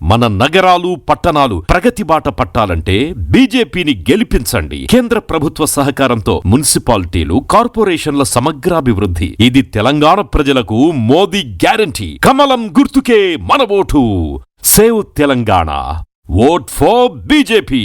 మన నగరాలు పట్టణాలు ప్రగతి బాట పట్టాలంటే బీజేపీని గెలిపించండి. కేంద్ర ప్రభుత్వ సహకారంతో మున్సిపాలిటీలు, కార్పొరేషన్ల సమగ్రాభివృద్ధి. ఇది తెలంగాణ ప్రజలకు మోదీ గ్యారంటీ. కమలం గుర్తుకే మన vote. Save Telangana. Vote for BJP.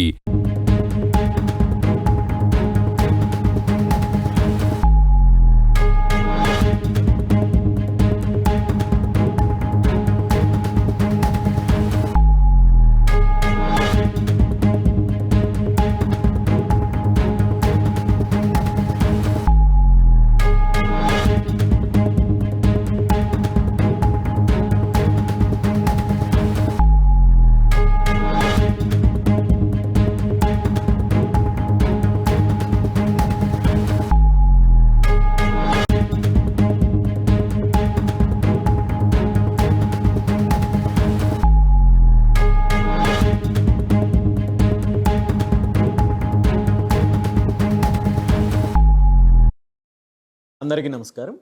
అందరికీ నమస్కారం.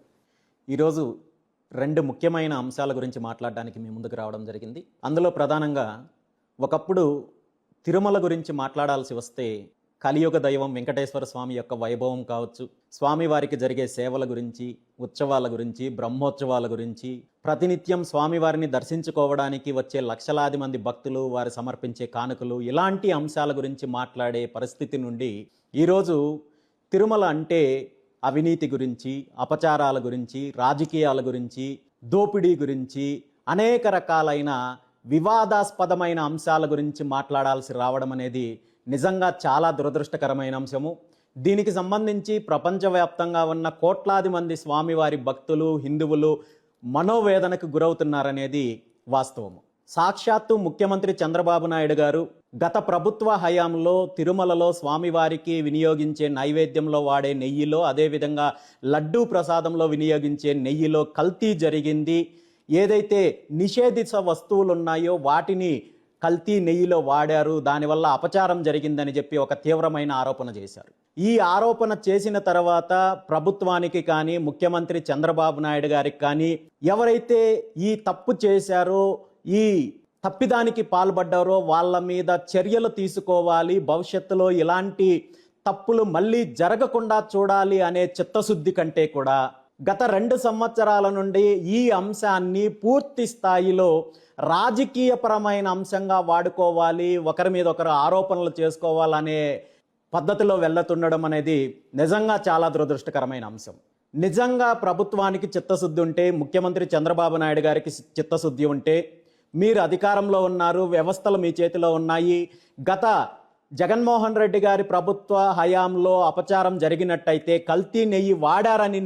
ఈరోజు రెండు ముఖ్యమైన అంశాల గురించి మాట్లాడడానికి మీ ముందుకు రావడం జరిగింది. అందులో ప్రధానంగా ఒకప్పుడు తిరుమల గురించి మాట్లాడాల్సి వస్తే కలియుగ దైవం వెంకటేశ్వర స్వామి యొక్క వైభవం కావచ్చు, స్వామివారికి జరిగే సేవల గురించి, ఉత్సవాల గురించి, బ్రహ్మోత్సవాల గురించి, ప్రతినిత్యం స్వామివారిని దర్శించుకోవడానికి వచ్చే లక్షలాది మంది భక్తులు, వారు సమర్పించే కానుకలు, ఇలాంటి అంశాల గురించి మాట్లాడే పరిస్థితి నుండి ఈరోజు తిరుమల అంటే అవినీతి గురించి, అపచారాల గురించి, రాజకీయాల గురించి, దోపిడీ గురించి, అనేక రకాలైన వివాదాస్పదమైన అంశాల గురించి మాట్లాడాల్సి రావడం అనేది నిజంగా చాలా దురదృష్టకరమైన అంశము. దీనికి సంబంధించి ప్రపంచవ్యాప్తంగా ఉన్న కోట్లాది మంది స్వామివారి భక్తులు, హిందువులు మనోవేదనకు గురవుతున్నారనేది వాస్తవము. సాక్షాత్తు ముఖ్యమంత్రి చంద్రబాబు నాయుడు గారు గత ప్రభుత్వ హయాంలో తిరుమలలో స్వామివారికి వినియోగించే నైవేద్యంలో వాడే నెయ్యిలో, అదేవిధంగా లడ్డూ ప్రసాదంలో వినియోగించే నెయ్యిలో కల్తీ జరిగింది. ఏదైతే నిషేధిత వస్తువులు ఉన్నాయో వాటిని కల్తీ నెయ్యిలో వాడారు, దానివల్ల అపచారం జరిగిందని చెప్పి ఒక తీవ్రమైన ఆరోపణ చేశారు. ఈ ఆరోపణ చేసిన తర్వాత ప్రభుత్వానికి కానీ, ముఖ్యమంత్రి చంద్రబాబు నాయుడు గారికి కానీ, ఎవరైతే ఈ తప్పు చేశారో, ఈ తప్పిదానికి పాల్పడ్డారో వాళ్ళ మీద చర్యలు తీసుకోవాలి, భవిష్యత్తులో ఇలాంటి తప్పులు మళ్ళీ జరగకుండా చూడాలి అనే చిత్తశుద్ధి కంటే కూడా గత 2 సంవత్సరాల నుండి ఈ అంశాన్ని పూర్తి స్థాయిలో రాజకీయపరమైన అంశంగా వాడుకోవాలి, ఒకరి మీద ఒకరు ఆరోపణలు చేసుకోవాలనే పద్ధతిలో వెళ్తుండడం అనేది నిజంగా చాలా దురదృష్టకరమైన అంశం. నిజంగా ప్రభుత్వానికి చిత్తశుద్ధి ఉంటే, ముఖ్యమంత్రి చంద్రబాబు నాయుడు గారికి చిత్తశుద్ధి ఉంటే, మీరు అధికారంలో ఉన్నారు, వ్యవస్థలు మీ చేతిలో ఉన్నాయి. గత జగన్మోహన్ రెడ్డి గారి ప్రభుత్వ హయాంలో అపచారం జరిగినట్టయితే, కల్తీ నెయ్యి వాడారని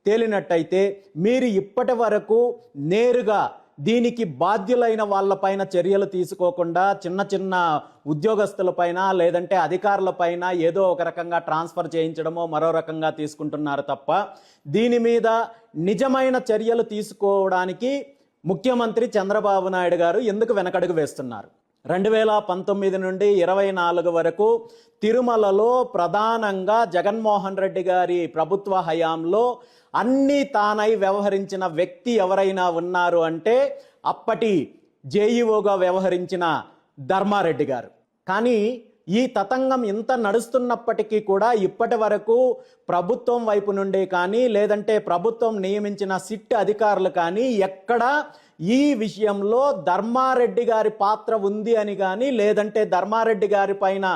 తేలినట్టయితే, మీరు ఇప్పటి వరకు నేరుగా దీనికి బాధ్యులైన వాళ్ళపైన చర్యలు తీసుకోకుండా చిన్న చిన్న ఉద్యోగస్తులపైన లేదంటే అధికారులపైన ఏదో ఒక రకంగా ట్రాన్స్ఫర్ చేయించడమో మరో రకంగా తీసుకుంటున్నారు తప్ప, దీని మీద నిజమైన చర్యలు తీసుకోవడానికి ముఖ్యమంత్రి చంద్రబాబు నాయుడు గారు ఎందుకు వెనకడుగు వేస్తున్నారు? 2019 నుండి 24 వరకు తిరుమలలో ప్రధానంగా జగన్మోహన్ రెడ్డి గారి ప్రభుత్వ హయాంలో అన్నీ తానై వ్యవహరించిన వ్యక్తి ఎవరైనా ఉన్నారు అంటే అప్పటి జేఈఓగా వ్యవహరించిన ధర్మారెడ్డి గారు. కానీ ఈ తతంగం ఇంత నడుస్తున్నప్పటికీ కూడా ఇప్పటి వరకు ప్రభుత్వం వైపు నుండి కానీ, లేదంటే ప్రభుత్వం నియమించిన సిట్ అధికారులు కానీ ఎక్కడ ఈ విషయంలో ధర్మారెడ్డి గారి పాత్ర ఉంది అని కానీ, లేదంటే ధర్మారెడ్డి గారి పైన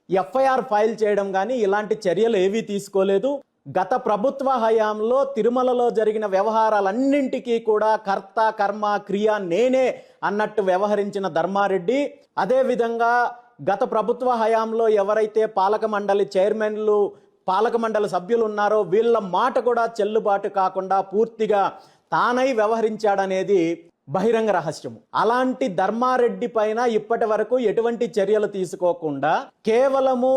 ఎఫ్ఐఆర్ ఫైల్ చేయడం కానీ ఇలాంటి చర్యలు ఏవీ తీసుకోలేదు. గత ప్రభుత్వ హయాంలో తిరుమలలో జరిగిన వ్యవహారాలన్నింటికీ కూడా కర్త, కర్మ, క్రియ నేనే అన్నట్టు వ్యవహరించిన ధర్మారెడ్డి, అదేవిధంగా గత ప్రభుత్వ హయాంలో ఎవరైతే పాలక మండలి చైర్మన్లు, పాలక మండలి సభ్యులు ఉన్నారో వీళ్ళ మాట కూడా చెల్లుబాటు కాకుండా పూర్తిగా తానై వ్యవహరించాడనేది బహిరంగ రహస్యము. అలాంటి ధర్మారెడ్డి పైన ఇప్పటి వరకు ఎటువంటి చర్యలు తీసుకోకుండా కేవలము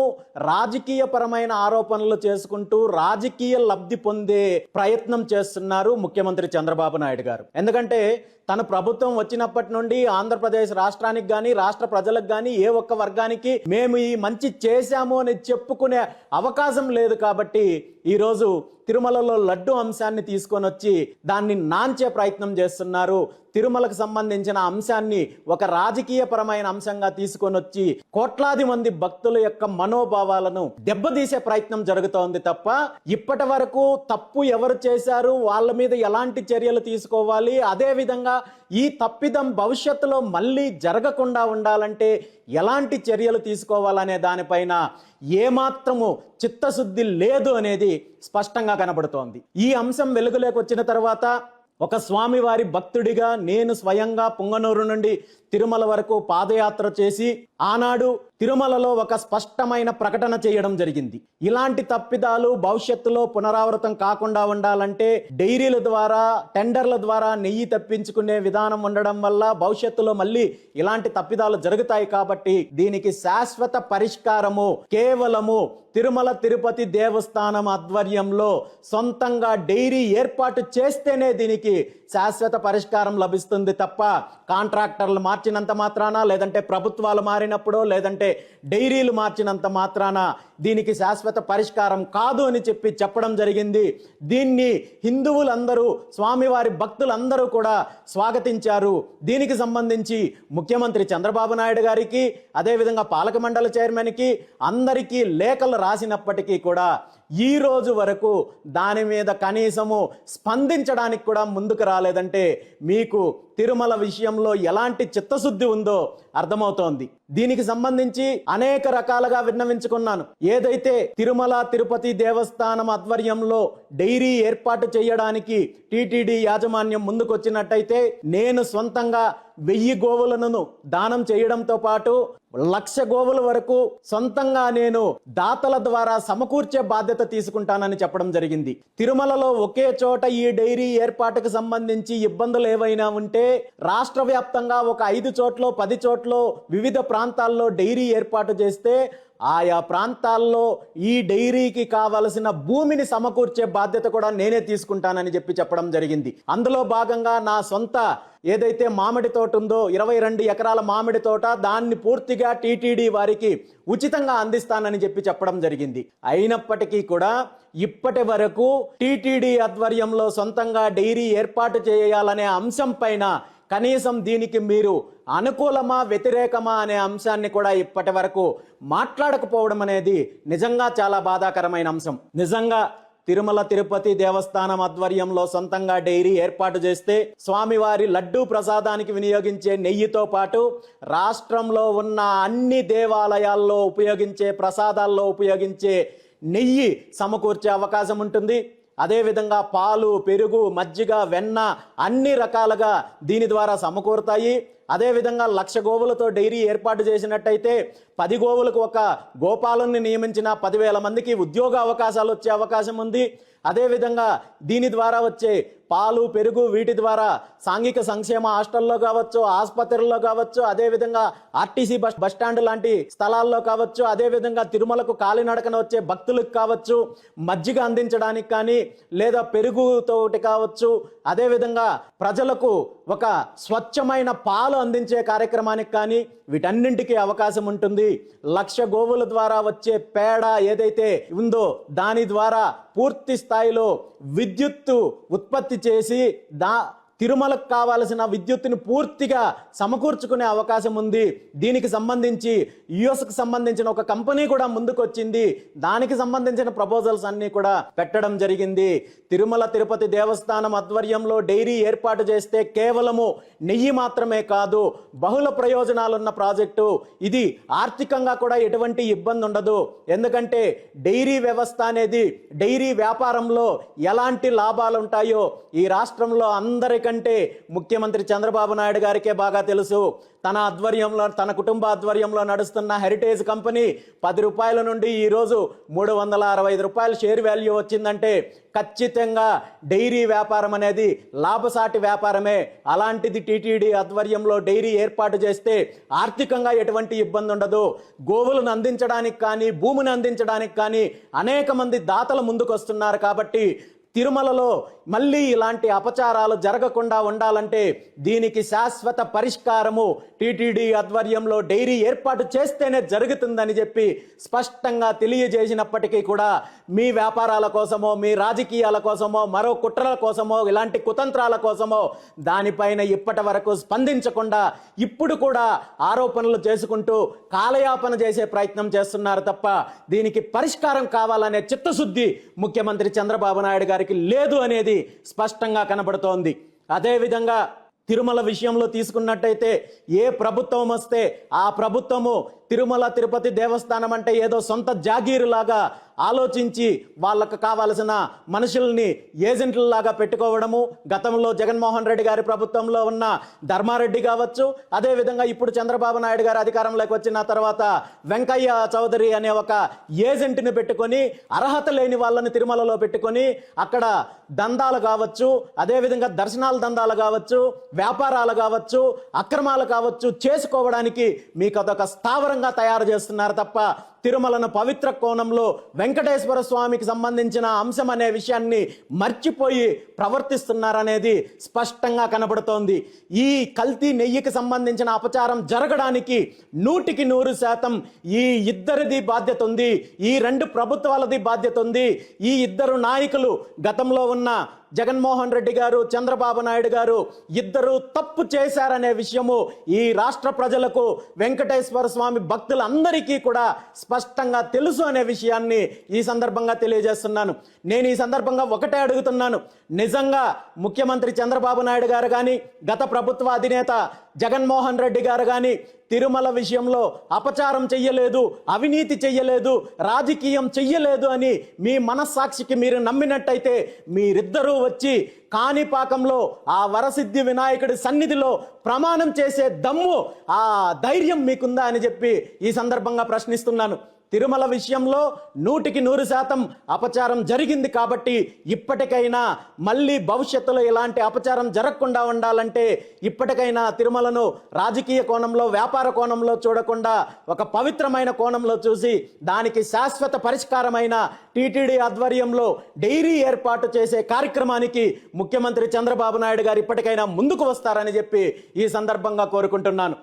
రాజకీయపరమైన ఆరోపణలు చేసుకుంటూ రాజకీయ లబ్ధి పొందే ప్రయత్నం చేస్తున్నారు ముఖ్యమంత్రి చంద్రబాబు నాయుడు గారు. ఎందుకంటే తన ప్రభుత్వం వచ్చినప్పటి నుండి ఆంధ్రప్రదేశ్ రాష్ట్రానికి కానీ రాష్ట్ర ప్రజలకు కానీ ఏ ఒక్క వర్గానికి మేము ఈ మంచి చేశాము అని చెప్పుకునే అవకాశం లేదు. కాబట్టి ఈరోజు తిరుమలలో లడ్డు అంశాన్ని తీసుకొని వచ్చి దాన్ని నాంచే ప్రయత్నం చేస్తున్నారు. తిరుమలకు సంబంధించిన అంశాన్ని ఒక రాజకీయపరమైన అంశంగా తీసుకొని వచ్చి కోట్లాది మంది భక్తుల యొక్క మనోభావాలను దెబ్బతీసే ప్రయత్నం జరుగుతోంది తప్ప ఇప్పటి వరకు తప్పు ఎవరు చేశారు, వాళ్ళ మీద ఎలాంటి చర్యలు తీసుకోవాలి, అదే విధంగా ఈ తప్పిదం భవిష్యత్తులో మళ్ళీ జరగకుండా ఉండాలంటే ఎలాంటి చర్యలు తీసుకోవాలనే దానిపైన ఏమాత్రము చిత్తశుద్ధి లేదు అనేది స్పష్టంగా కనబడుతోంది. ఈ అంశం వెలుగులోకి వచ్చిన తర్వాత ఒక స్వామివారి భక్తుడిగా నేను స్వయంగా పుంగనూరు నుండి తిరుమల వరకు పాదయాత్ర చేసి ఆనాడు తిరుమలలో ఒక స్పష్టమైన ప్రకటన చేయడం జరిగింది. ఇలాంటి తప్పిదాలు భవిష్యత్తులో పునరావృతం కాకుండా ఉండాలంటే డైరీల ద్వారా టెండర్ల ద్వారా నెయ్యి తప్పించుకునే విధానం ఉండడం వల్ల భవిష్యత్తులో మళ్ళీ ఇలాంటి తప్పిదాలు జరుగుతాయి. కాబట్టి దీనికి శాశ్వత పరిష్కారము కేవలము తిరుమల తిరుపతి దేవస్థానం ఆధ్వర్యంలో సొంతంగా డైరీ ఏర్పాటు చేస్తేనే దీనికి శాశ్వత పరిష్కారం లభిస్తుంది తప్ప కాంట్రాక్టర్లు మార్చినంత మాత్రాన, లేదంటే ప్రభుత్వాలు మారినప్పుడో, లేదంటే డైరీలు మార్చినంత మాత్రాన దీనికి శాశ్వత పరిష్కారం కాదు అని చెప్పడం జరిగింది. దీన్ని హిందువులందరూ, స్వామివారి భక్తులందరూ కూడా స్వాగతించారు. దీనికి సంబంధించి ముఖ్యమంత్రి చంద్రబాబు నాయుడు గారికి, అదేవిధంగా పాలక మండలి చైర్మన్కి అందరికీ లేఖలు రాసినప్పటికీ కూడా ఈ రోజు వరకు దాని మీద కనీసము స్పందించడానికి కూడా ముందుకు రాలేదంటే మీకు తిరుమల విషయంలో ఎలాంటి చిత్తశుద్ధి ఉందో అర్థమవుతోంది. దీనికి సంబంధించి అనేక రకాలుగా విన్నవించుకున్నాను. ఏదైతే తిరుమల తిరుపతి దేవస్థానం ఆధ్వర్యంలో డైరీ ఏర్పాటు చేయడానికి టీటీడీ యాజమాన్యం ముందుకొచ్చినట్టయితే నేను సొంతంగా 1000 గోవులను దానం చేయడంతో పాటు 1,00,000 గోవుల వరకు సొంతంగా నేను దాతల ద్వారా సమకూర్చే బాధ్యత తీసుకుంటానని చెప్పడం జరిగింది. తిరుమలలో ఒకే చోట ఈ డైరీ ఏర్పాటుకు సంబంధించి ఇబ్బందులు ఏవైనా ఉంటే రాష్ట్ర వ్యాప్తంగా ఒక 5 చోట్ల 10 చోట్ల వివిధ ప్రాంతాల్లో డైరీ ఏర్పాటు చేస్తే ఆయా ప్రాంతాల్లో ఈ డైరీకి కావలసిన భూమిని సమకూర్చే బాధ్యత కూడా నేనే తీసుకుంటానని చెప్పడం జరిగింది. అందులో భాగంగా నా సొంత ఏదైతే మామిడి తోట ఉందో 22 ఎకరాల మామిడి తోట, దాన్ని పూర్తిగా టీటీడీ వారికి ఉచితంగా అందిస్తానని చెప్పడం జరిగింది. అయినప్పటికీ కూడా ఇప్పటి వరకు టీటీడీ ఆధ్వర్యంలో సొంతంగా డైరీ ఏర్పాటు చేయాలనే అంశం పైన కనీసం దీనికి మీరు అనుకూలమా వ్యతిరేకమా అనే అంశాన్ని కూడా ఇప్పటి వరకు మాట్లాడకపోవడం అనేది నిజంగా చాలా బాధాకరమైన అంశం. నిజంగా తిరుమల తిరుపతి దేవస్థానం ఆధ్వర్యంలో సొంతంగా డైరీ ఏర్పాటు చేస్తే స్వామివారి లడ్డూ ప్రసాదానికి వినియోగించే నెయ్యితో పాటు రాష్ట్రంలో ఉన్న అన్ని దేవాలయాల్లో ఉపయోగించే ప్రసాదాల్లో ఉపయోగించే నెయ్యి సమకూర్చే అవకాశం ఉంటుంది. అదేవిధంగా పాలు, పెరుగు, మజ్జిగ, వెన్న అన్ని రకాలుగా దీని ద్వారా సమకూరుతాయి. అదేవిధంగా 1,00,000 గోవులతో డైరీ ఏర్పాటు చేసినట్టయితే 10 గోవులకు ఒక గోపాలుని నియమించిన 10,000 మందికి ఉద్యోగ అవకాశాలు వచ్చే అవకాశం ఉంది. అదేవిధంగా దీని ద్వారా వచ్చే పాలు, పెరుగు వీటి ద్వారా సాంఘిక సంక్షేమ హాస్టల్లో కావచ్చు, ఆసుపత్రుల్లో కావచ్చు, అదేవిధంగా ఆర్టీసీ బస్ స్టాండ్ లాంటి స్థలాల్లో కావచ్చు, అదేవిధంగా తిరుమలకు కాలినడకన వచ్చే భక్తులకు కావచ్చు మజ్జిగ అందించడానికి కానీ, లేదా పెరుగుతోటి కావచ్చు, అదేవిధంగా ప్రజలకు ఒక స్వచ్ఛమైన పాలు అందించే కార్యక్రమానికి కానీ వీటన్నింటికీ అవకాశం ఉంటుంది. 1,00,000 గోవుల ద్వారా వచ్చే పేడ ఏదైతే ఉందో దాని ద్వారా పూర్తి స్థాయిలో విద్యుత్తు ఉత్పత్తి చేసి తిరుమలకు కావాల్సిన విద్యుత్తుని పూర్తిగా సమకూర్చుకునే అవకాశం ఉంది. దీనికి సంబంధించి యుఎస్కి సంబంధించిన ఒక కంపెనీ కూడా ముందుకొచ్చింది. దానికి సంబంధించిన ప్రపోజల్స్ అన్ని కూడా పెట్టడం జరిగింది. తిరుమల తిరుపతి దేవస్థానం ఆధ్వర్యంలో డైరీ ఏర్పాటు చేస్తే కేవలము నెయ్యి మాత్రమే కాదు, బహుళ ప్రయోజనాలున్న ప్రాజెక్టు ఇది. ఆర్థికంగా కూడా ఎటువంటి ఇబ్బంది ఉండదు. ఎందుకంటే డైరీ వ్యవస్థ అనేది డైరీ వ్యాపారంలో ఎలాంటి లాభాలు ఉంటాయో ఈ రాష్ట్రంలో అందరికంటే ముఖ్యమంత్రి చంద్రబాబు నాయుడు గారికే బాగా తెలుసు. తన ఆధ్వర్యంలో, తన కుటుంబ ఆధ్వర్యంలో నడుస్తున్న హెరిటేజ్ కంపెనీ 10 రూపాయల నుండి ఈరోజు 365 రూపాయల షేర్ వాల్యూ వచ్చిందంటే ఖచ్చితంగా డైరీ వ్యాపారం అనేది లాభసాటి వ్యాపారమే. అలాంటిది టీటీడీ ఆధ్వర్యంలో డైరీ ఏర్పాటు చేస్తే ఆర్థికంగా ఎటువంటి ఇబ్బంది ఉండదు. గోవులను అందించడానికి కానీ, భూమిని అందించడానికి కానీ అనేక మంది దాతలు ముందుకు వస్తున్నారు. కాబట్టి తిరుమలలో మళ్ళీ ఇలాంటి అపచారాలు జరగకుండా ఉండాలంటే దీనికి శాశ్వత పరిష్కారము టీటీడీ ఆధ్వర్యంలో డైరీ ఏర్పాటు చేస్తేనే జరుగుతుందని చెప్పి స్పష్టంగా తెలియజేసినప్పటికీ కూడా మీ వ్యాపారాల కోసమో మీ రాజకీయాల కోసమో మరో కుట్రల కోసమో ఇలాంటి కుతంత్రాల కోసమో దానిపైన ఇప్పటి వరకు స్పందించకుండా ఇప్పుడు కూడా ఆరోపణలు చేసుకుంటూ కాలయాపన చేసే ప్రయత్నం చేస్తున్నారు తప్ప దీనికి పరిష్కారం కావాలనే చిత్తశుద్ధి ముఖ్యమంత్రి చంద్రబాబు నాయుడు గారికి లేదు అనేది స్పష్టంగా కనబడుతోంది. అదేవిధంగా తిరుమల విషయంలో తీసుకున్నట్టయితే ఏ ప్రభుత్వం వస్తే ఆ ప్రభుత్వము తిరుమల తిరుపతి దేవస్థానం అంటే ఏదో సొంత జాగీరులాగా ఆలోచించి వాళ్ళకు కావలసిన మనుషుల్ని ఏజెంట్లలాగా పెట్టుకోవడము, గతంలో జగన్మోహన్ రెడ్డి గారి ప్రభుత్వంలో ఉన్న ధర్మారెడ్డి కావచ్చు, అదేవిధంగా ఇప్పుడు చంద్రబాబు నాయుడు గారు అధికారంలోకి వచ్చిన తర్వాత వెంకయ్య చౌదరి అనే ఒక ఏజెంట్ని పెట్టుకొని అర్హత లేని వాళ్ళని తిరుమలలో పెట్టుకొని అక్కడ దందాలు కావచ్చు, అదేవిధంగా దర్శనాల దందాలు కావచ్చు, వ్యాపారాలు కావచ్చు, అక్రమాలు కావచ్చు చేసుకోవడానికి మీకు అదొక స్థావరంగా తయారు చేస్తున్నారు తప్ప తిరుమలను పవిత్ర కోణంలో వెంకటేశ్వర స్వామికి సంబంధించిన అంశం అనే విషయాన్ని మర్చిపోయి ప్రవర్తిస్తున్నారనేది స్పష్టంగా కనబడుతోంది. ఈ కల్తీ నెయ్యికి సంబంధించిన అపచారం జరగడానికి 100% ఈ ఇద్దరిది బాధ్యత ఉంది, ఈ రెండు ప్రభుత్వాలది బాధ్యత ఉంది. ఈ ఇద్దరు నాయకులు గతంలో ఉన్న జగన్మోహన్ రెడ్డి గారు, చంద్రబాబు నాయుడు గారు ఇద్దరు తప్పు చేశారనే విషయము ఈ రాష్ట్ర ప్రజలకు, వెంకటేశ్వర స్వామి భక్తులందరికీ కూడా స్పష్టంగా తెలుసు అనే విషయాన్ని ఈ సందర్భంగా తెలియజేస్తున్నాను. నేను ఈ సందర్భంగా ఒకటే అడుగుతున్నాను, నిజంగా ముఖ్యమంత్రి చంద్రబాబు నాయుడు గారు కానీ, గత ప్రభుత్వ అధినేత జగన్మోహన్ రెడ్డి గారు కానీ తిరుమల విషయంలో అపచారం చెయ్యలేదు, అవినీతి చెయ్యలేదు, రాజకీయం చెయ్యలేదు అని మీ మనస్సాక్షికి మీరు నమ్మినట్టయితే మీరిద్దరూ వచ్చి కాణిపాకంలో ఆ వరసిద్ధి వినాయకుడి సన్నిధిలో ప్రమాణం చేసే దమ్ము, ఆ ధైర్యం మీకుందా అని చెప్పి ఈ సందర్భంగా ప్రశ్నిస్తున్నాను. తిరుమల విషయంలో 100% అపచారం జరిగింది కాబట్టి ఇప్పటికైనా మళ్ళీ భవిష్యత్తులో ఇలాంటి అపచారం జరగకుండా ఉండాలంటే ఇప్పటికైనా తిరుమలను రాజకీయ కోణంలో, వ్యాపార కోణంలో చూడకుండా ఒక పవిత్రమైన కోణంలో చూసి దానికి శాశ్వత పరిష్కారమైన టీటీడీ ఆధ్వర్యంలో డైరీ ఏర్పాటు చేసే కార్యక్రమానికి ముఖ్యమంత్రి చంద్రబాబు నాయుడు గారు ఇప్పటికైనా ముందుకు వస్తారని చెప్పి ఈ సందర్భంగా కోరుకుంటున్నాను.